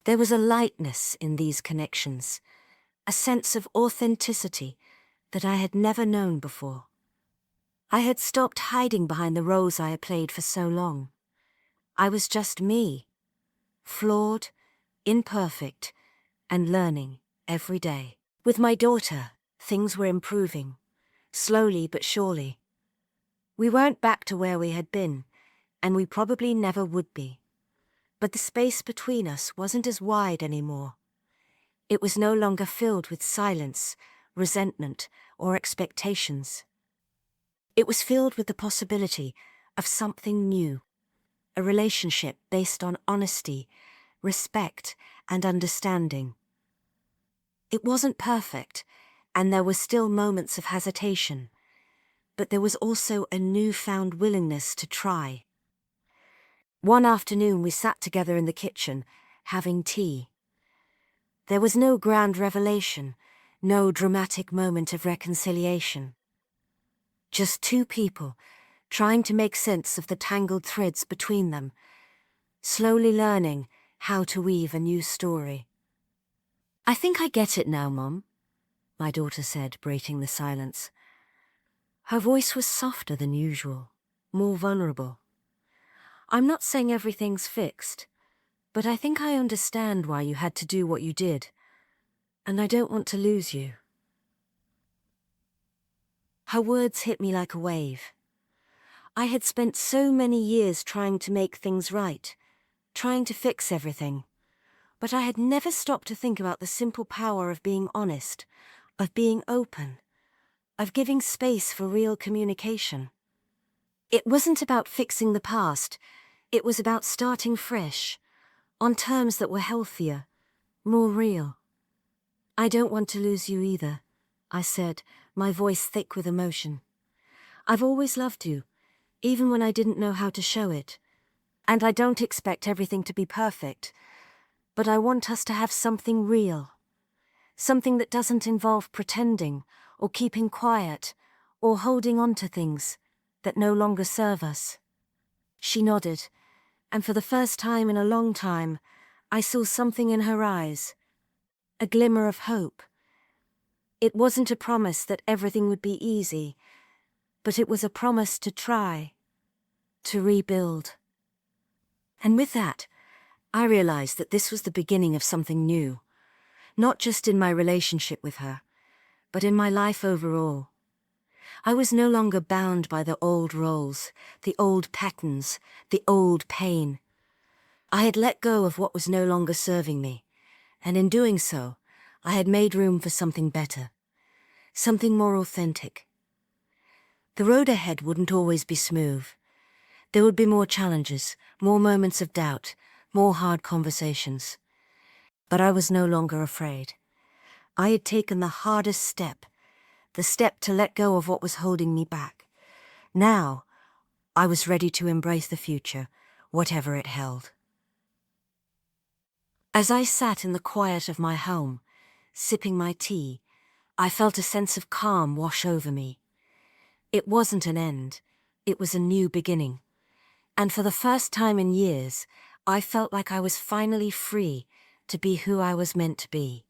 There was a lightness in these connections, a sense of authenticity that I had never known before. I had stopped hiding behind the roles I had played for so long. I was just me, flawed, imperfect, and learning every day. With my daughter, things were improving, slowly but surely. We weren't back to where we had been, and we probably never would be. But the space between us wasn't as wide anymore. It was no longer filled with silence, resentment, or expectations. It was filled with the possibility of something new, a relationship based on honesty, respect, and understanding. It wasn't perfect, and there were still moments of hesitation, but there was also a newfound willingness to try. One afternoon we sat together in the kitchen, having tea. There was no grand revelation, no dramatic moment of reconciliation. Just two people, trying to make sense of the tangled threads between them, slowly learning how to weave a new story. "I think I get it now, Mom," my daughter said, breaking the silence. Her voice was softer than usual, more vulnerable. "I'm not saying everything's fixed, but I think I understand why you had to do what you did, and I don't want to lose you." Her words hit me like a wave. I had spent so many years trying to make things right, trying to fix everything, but I had never stopped to think about the simple power of being honest, of being open, of giving space for real communication. It wasn't about fixing the past, it was about starting fresh, on terms that were healthier, more real. "I don't want to lose you either," I said, my voice thick with emotion. "I've always loved you, even when I didn't know how to show it. And I don't expect everything to be perfect, but I want us to have something real. Something that doesn't involve pretending, or keeping quiet, or holding on to things that no longer serve us." She nodded, and for the first time in a long time, I saw something in her eyes, a glimmer of hope. It wasn't a promise that everything would be easy, but it was a promise to try, to rebuild. And with that, I realized that this was the beginning of something new, not just in my relationship with her, but in my life overall. I was no longer bound by the old roles, the old patterns, the old pain. I had let go of what was no longer serving me, and in doing so, I had made room for something better, something more authentic. The road ahead wouldn't always be smooth. There would be more challenges, more moments of doubt, more hard conversations. But I was no longer afraid. I had taken the hardest step, the step to let go of what was holding me back. Now, I was ready to embrace the future, whatever it held. As I sat in the quiet of my home, sipping my tea, I felt a sense of calm wash over me. It wasn't an end, it was a new beginning. And for the first time in years, I felt like I was finally free to be who I was meant to be.